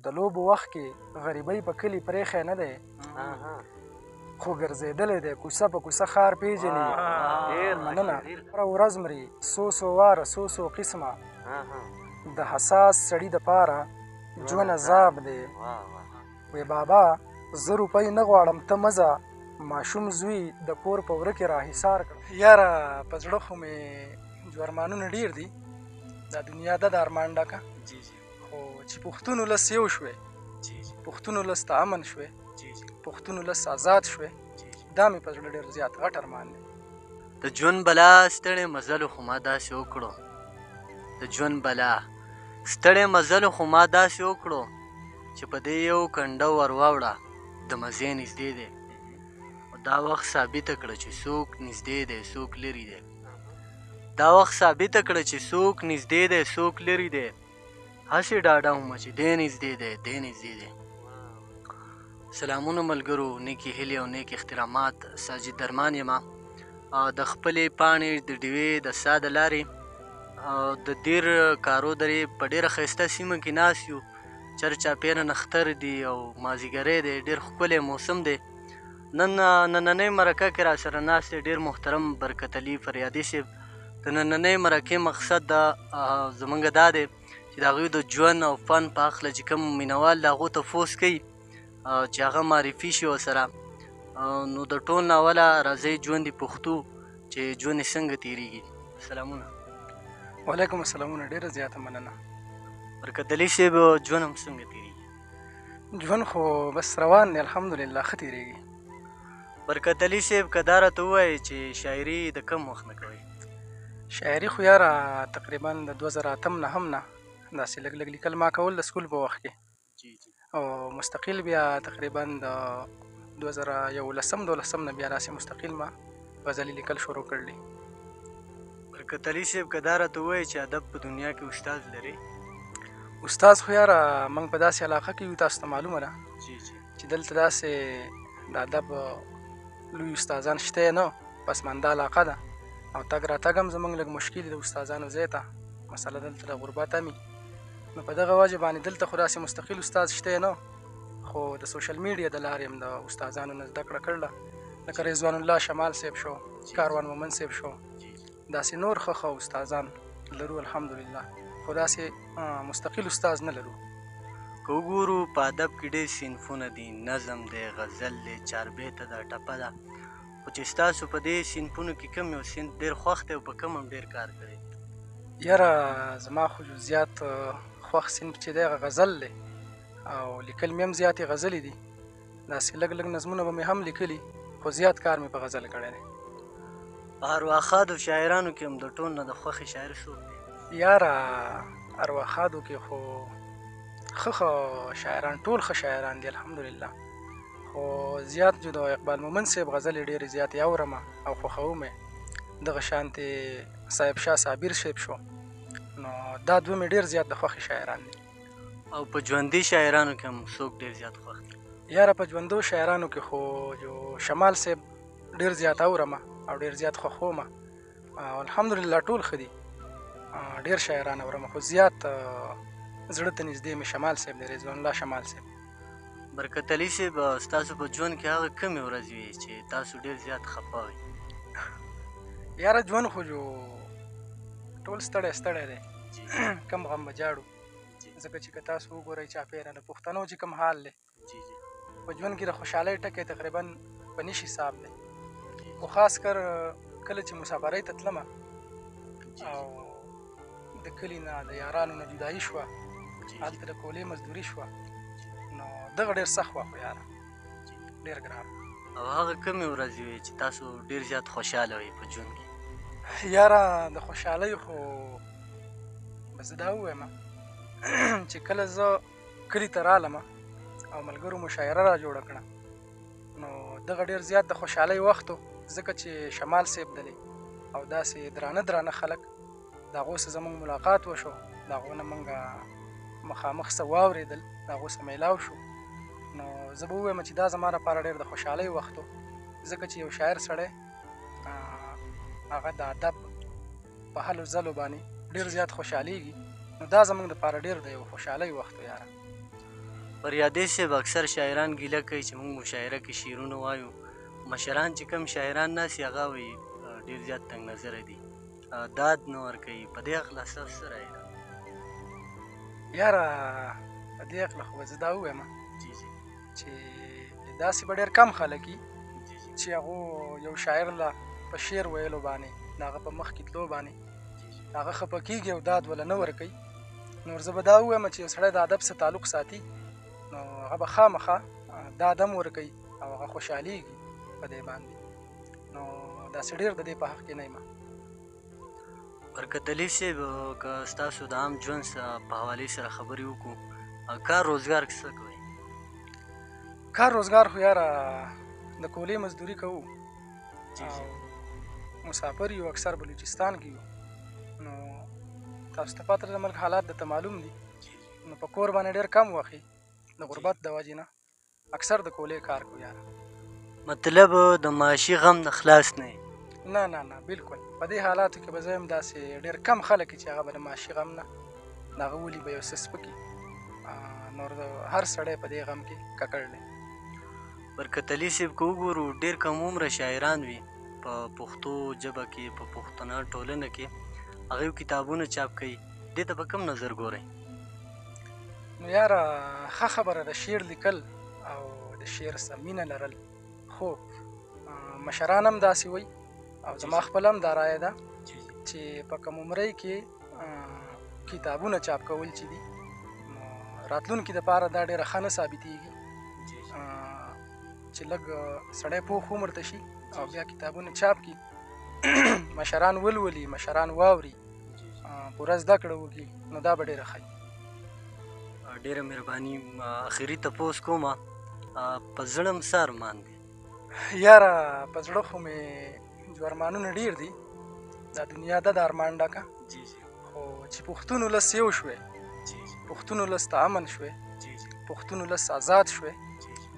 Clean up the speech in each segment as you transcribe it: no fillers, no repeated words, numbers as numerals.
د لوبو وخت کې غریبۍ په کلي پرېښی نه دی خو ګرځېدلی دی کوڅه په کوڅه ښار پېژني مننه هره ورځ مري څو واره څو قسمه د حساس سړي دپاره ژوند عذاب دی وی بابا زه روپۍ نه غواړم ته مه ځه ماشوم زوی د کور په وره کې راحصار کړه یاره په زړه خو مې جو ارمانونه ډېر دي دا دنیا ده د ارمان ډکه خو چې پښتون ولس یو شوی پښتون ولس ته امن شوی پښتون ولس آزاد شوی دا مې په زړه ډېر زیات غټ ارمان دی د ژوند بلا ستړی مزلو خو ما داسې وکړو د ژوند بلا ستړی مزلو خو ما داسې وکړو چې په دې یو کنډه ور واوړه د مزې نږدې دی دا وخت ثابته کړه چې څوک نږدې دی څوک لرې دی دا وخت ثابته کړه چې څوک نږدې دی څوک لرې دی هسې ډاډه ومه چې دی نږدې دی دی نږدې دی سلامونه ملګرو نیکې هیلې او نیک احترامات ساجد درمان یمه د خپلې پاڼې د ډیوې د سا د لارې د دیر کارو درې په ډېره ښایسته سیمه کې ناست یو چرچاپېره نختر دي او مازدیګری دی ډېر ښکلی موسم دی نننۍ مرکه کې را سره ناست دی ډېر محترم برکت علي فریادي صاحب د نننۍ مرکې مقصد زموږ دا دی چې د هغوی د ژوند او فن په هکله چې کوم مینوال د هغو تفوس کوي چې هغه معرفي شي ورسره نو د ټول نه اوله راځئ ژوند یې پښتو چې ژوند یې څنګه تېرېږي سلامونه وعلیکم السلامونه ډېره زیاته مننه برکت علي صاحب ژوند هم څنګه تېرېږي ژوند خو بس روان دی الحمدلله ښه تېرېږي برکت علي صاحب که دا راته ووایي چې شاعري د کوم وخت نه کوئ شاعري خو یاره تقریبا د 2008 نه هم نه داسې لږ لږ لیکل ما کول د سکول په وخت کې او مستقل بیا تقریبا د 2011 نه بیا داسې مستقل ما غزلي لیکل شروع کړلي برکت علي صاحب که دا راته ووایي چې ادب په دنیا کې استاد لري استاد خو یاره موږ په داسې علاقه کې یو تاسو ته معلومه ده چې دلته داسې د ادب لوی استادان شته نه پسمانده علاقه ده او تګ راتګ هم زموږ لږ مشکل دی د استادانو ځای ته مسله دلته د غربت همي نو په دغه وجه باندې دلته خو داسې مستقل استاد شته نه خو د سوشل میډیا د لارې هم د استادانو نه زده کړه کړله لکه رضوان الله شمال صاحب شو کاروان مومن صاحب شو داسې نور ښه استادان لرو الحمدلله خو داسې مستقل استاد نه لرو که وګورو په ادب کې ډېر صنفونه دي نظم دی غزل دی چاربیته ده ټپه ده خو چې ستاسو په دې صنفونو کې کوم یو صنف ډېر خوښ دی او په کوم هم ډېر کار کوي یاره زما خو زیات خوښ صنف چې دی هغه غزل دی او لیکل مې هم زیاتې غزلې دي داسې لږ لږ نظمونه به مې هم لیکلي خو زیات کار مې په غزل کړی دی په ارواښادو شاعرانو کې هم د ټول نه د خوښې شاعر څوک دی یاره ارواښادو کې خو ښه شاعران ټول ښه شاعران دي الحمدلله خو زیات جو د اقبال مومن صاحب غزلې ډېرې زیاتې اورم او خوښوم یې دغه شانتې صاحب شاه صابر صاحب شو نو دا دوه مې ډېر زیات د خوښې شاعران دي او په ژوندي شاعرانو کې هم څوک ډېر زیات خوښ دي یاره په ژوندو شاعرانو کې خو جو شمال صاحب ډېر زیات اورم او ډېر زیات خوښوم او الحمدلله ټول ښه دي ډېر شاعران اورم خو زیات زړه ته نږدې مې شمال صاحب دی رضوان الله شمال صاحب برکت علي صاحب ستاسو په ژوند کې هغه کومې ورځې وي چې تاسو ډېر زیات خفه وئ یاره ژوند خو جو ټول ستړی دی کم غم به جاړو ځکه چې که تاسو وګورئ چاپېره د پښتنو چې کوم حال دی په ژوند کې د خوشحالۍ ټکی تقریبا په نشي حساب دی خو خاص کر کله چې مسافرۍ ته تلمه او د کلي نه د یارانو نه جدایي شوه هلته د کولې مزدوري شوه نو دغه ډېر سخت وه خو یاره ډېر ګران او هغه کومې ورځې وي چې تاسو ډېر زیات خوشحاله وئ په ژوند کې یاره د خوشحالۍ خو به زه دا ووایم چې کله زه کلي ته رالم او ملګرو مشاعره را جوړه کړه نو دغه ډېر زیات د خوشحالۍ وخت و ځکه چې شمال صاحب دلی او داسې درانه خلک د هغو سره زموږ ملاقات وشو د هغو نه موږ مخامخ څه واورېدل د هغو سره میلاو شو نو زه به ووایم چې دا زما لپاره ډېر د خوشحالۍ وخت و ځکه چې یو شاعر سړی هغه د ادب په هلو ځلو باندې ډېر زیات خوشحالیږي نو دا زموږ دپاره ډېر د یو خوشحالۍ وخت و یاره فریادي صاحب اکثر شاعران ګیله کوي چې موږ مشاعره کې شعرونه وایو مشران چې کوم شاعران ناست هغه وایي ډېر زیات تنګ نظره دي داد نه ورکوي په دې هکله ستاسو څه رایه ده یاره په دې هکله خو به زه دا ووایم چې داسې به ډېر کم خلک وي چې هغو یو شاعر له په شعر ویلو باندې د هغه په مخ کې تلو باندې هغه خفه کېږي او داد وله نه ورکوي نور زه به دا ووایم چې یو سړی د ادب سره تعلق ساتي نو هغه به خامخا داد هم ورکوي او هغه خوشحالېږي په دې باندې نو داسې ډېر د دې په حق کې نه یم برکت علي صاحب که ستاسو د عام ژوند په حوالې سره خبرې وکړو کار روزګار څه کوئ کار روزګار خو یاره د کولې مزدوري کوو او مسافر یو اکثر بلوچستان کې یو نو تاسو ته پته د ملک حالات درته معلوم دي نو په کور باندې ډېر کم وخت د غربت د وجې نه اکثر د کولې کار کوو یاره مطلب د معاشي غم نه خلاص نه نه نه نه بالکل په دې حالاتو کې به زه هم داسې ډېر کم خلک چې هغه به د معاشي غم نه د هغه ولي به یو څه سپکي نور هر سړی په دې غم کې ککړ دی برکت علي صاحب که وګورو ډېر کم عمره شاعران وي په پښتو ژبه کې په پښتنه ټولنه کې هغوی کتابونه چاپ کوي دې ته په کوم نظر ګورئ نو یاره ښه خبره د شعر لیکل او د شعر سره مینه لرل خو مشران هم داسې وایي او زما خپل هم دا رایه ده چې په کم عمرۍ کې کتابونه چاپ کول چې دي نو راتلونکي دپاره دا ډېره ښه نه ثابتېږي چې لږ سړی پوخ عمر ته شي او بیا کتابونه چاپ کړي مشران ولولي مشران واوري پوره زده کړه وکړي نو دا به ډېره ښه ډېره مهرباني اخري تپوس کومه په زړه م څه ارمان دی یاره په زړه خو مې جو ارمانونه ډېر دي دا دنیا ده د ارمان ډکه خو چې پښتون ولس یو شوی پښتون ولس ته امن شوی پښتون ولس آزاد شوی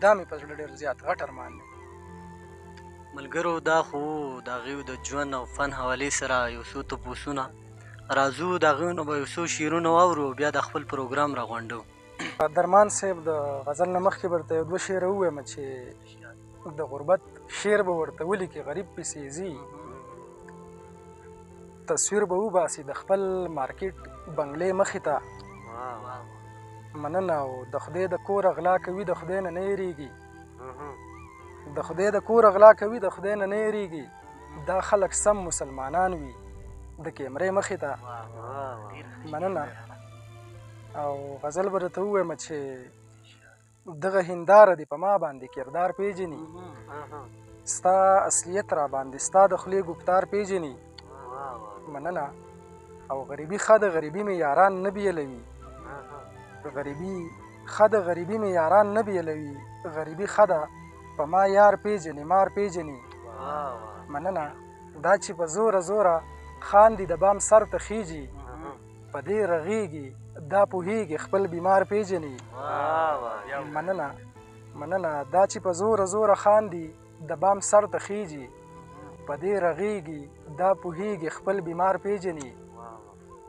دا مې په زړه ډېر زیات غټ ارمان دی ملګرو دا خو د هغوی د ژوند او فن حوالې سره یو څو تپوسونه راځو د هغوی نه به یو څو شعرونه واورو بیا د خپل پروګرام راغونډو درمان صاحب د غزل نه مخکې به درته یو دوه شعره ووایم چې د غربت شعر به ورته ولیکي غریب پسې ځي تصویر به وباسي د خپل مارکیټ بنګلې مخې ته مننه او د خدای د کور اغلا کوي د خدای نه نه یېرېږي د خدای د کور اغلا کوي د خدای نه نه یېرېږي دا خلک سم مسلمانان وي د کیمرې مخې ته مننه او غزل به درته ووایم چې دغه هنداره دې په ما باندې کردار پیژني ستا اصلیت را باندې ستا د خولې ګفتار پیژني مننه او غریبي ښه د غریبي مې یاران نه بیلوي غریبي ښه د غریبي مې یاران نه بیلوي غریبي ښه ده په ما یار پیژني مار پیژني مننه دا چې په زوره زوره خاندي د بام سر ته خیږي په دې رغېږي دا پوهېږي خپل بیمار پیژني مننه مننه دا چې په زوره زوره خاندي د بام سر ته خیږي په دې رغېږي دا پوهېږي خپل بیمار پیژني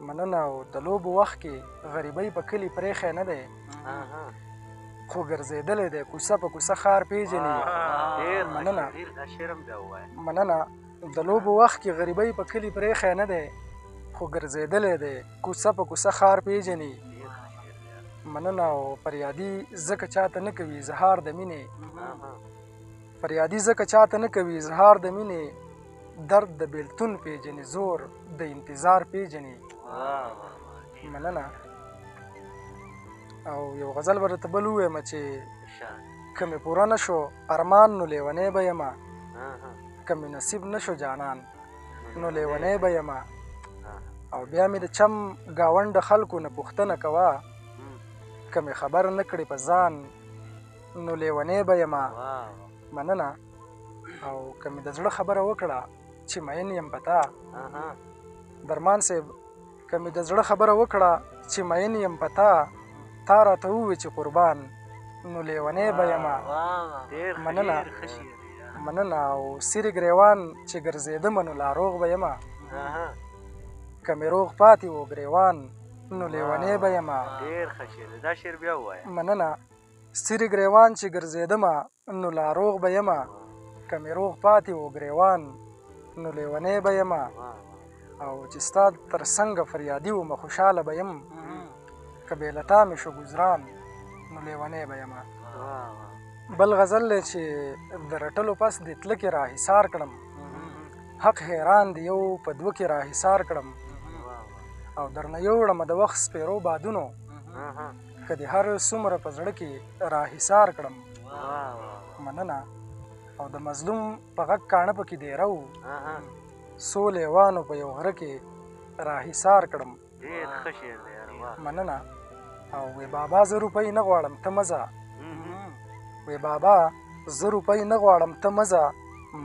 مننه او د لوبو وخت کې غریبۍ په کلي پرېښی نه دی خو ګرځېدلی دی کوڅه په کوڅه ښار پیژني مننه مننه د لوبو وخت کې غریبۍ په کلي پرېښی نه دی خو ګرځېدلی دی کوڅه په کوڅه ښار پیژني مننه او فریادي ځکه چاته نه کوي اظهار د مینې فریادي ځکه چاته نه کوي اظهار د مینې درد د بیلتون پیژني زور د انتظار پیژني مننه او یو غزل به درته بل ووایم چې که مې پوره نه شو ارمان نو لیونی به یمه که مې نصیب نه شو جانان نو لیونی به یمه او بیا مې د چم ګاونډ خلکو نه پوښتنه کوه که مې خبر نه کړې په ځان نو لیونی به یمه مننه او که مې د زړه خبره وکړه چې مین یم په تا درمان صاحب که مې د زړه خبره وکړه چې مین یم په تا تا راته ووې چې قربان نو لیونی به یمه مننه مننه او سیرې ګریوان چې ګرځېدمه نو لاروغ به یمه که مې روغ پاتې و ګریوان نو لیونی به یمه مننه سترې ګریوان چې ګرځېدمه نو لا روغ به یمه که مې روغ پاتې و ګریوان نو لیونی به یمه او چې ستا تر څنګه فریادي ومه خوشحاله به یم که بې له تا مې شو ګزران نو لیونی به یمه بل غزل دی چې د رټلو پس دې تله کې راحصار کړم حق حیران دی یو په دوه کې راحصار کړم او درنه یوړمه د وخت سپیرو بادونو که دې هر څومره په زړه کې راحصار کړم مننه او د مظلوم په غږ کاڼه پکې دیره و څو لیوانو په یو غره کې راحصار کړم مننه او وی بابا زه روپۍ نه غواړم ته مه ځه وی بابا زه روپۍ نه غواړم ته مه ځه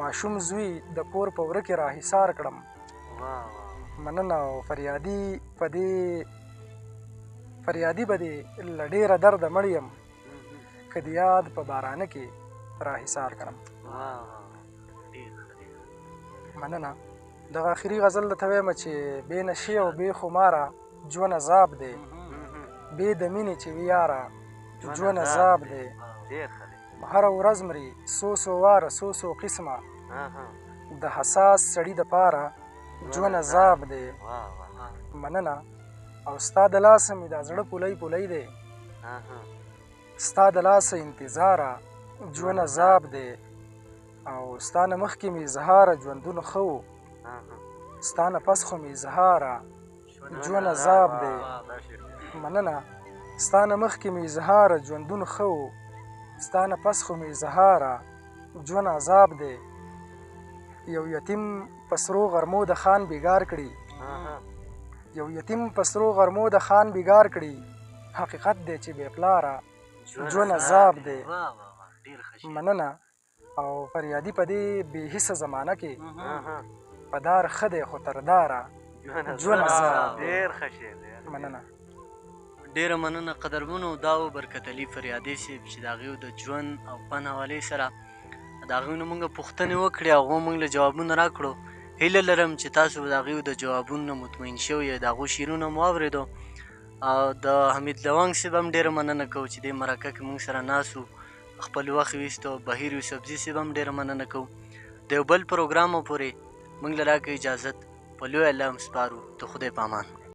ماشوم زوی د کور په وره کې راحصار کړم مننه او فریادي به دې له ډېره درده مړ یم که د یاد په بارانه کې راحصار کړم مننه دغه آخري غزل درته وایم چې بې نشې او بې خماره ژوند عذاب دی بې د مینې چې وي یاره ژوند عذاب دی هره ورځ مري څو واره څو قسمه د حساس سړي دپاره ژوند عذاب دی مننه او ستا د لاسه مې دا زړه پولی دی ستا د لاسه انتظاره ژوند عذاب دی او ستا نه مخکې مې اظهاره ژوندون ښه و ستا نه پس خو مې اظهاره ژوند عذاب دی مننه ستا نه مخکې مې اظهاره ژوندون ښه و ستا نه پس خو مې اظهاره ژوند عذاب دی یو یتیم په سرو غرمو د خان بیګار کړي یو یتیم په سرو غرمو د خان بیګار کړي حقیقت دی چې بې پلاره ژوند عذاب دی مننه او فریادي په دې بې حسه زمانه کې په دار ښه دی خو تر داره ژوند عذاب مننه ډیره مننه قدرمنو دا و برکت علي فریادي صاحب چې د هغوی د ژوند او فن حوالې سره د هغوی نه موږ پوښتنې وکړې او هغو موږ له جوابونه راکړو هیله لرم چې تاسو به د هغوی د جوابونو نه مطمئن شوي د هغو شعرونه مو واورېدو او د حمید لونګ صاحب هم ډیره مننه کوو چې دې مرکه کې موږ سره ناست و خپل وخت ویستو بهیر یوسفزي صاحب هم ډیره مننه کوو د یو بل پروګرام پورې موږ له راکړئ اجازت په لوی الله هم سپارو د خدای په امان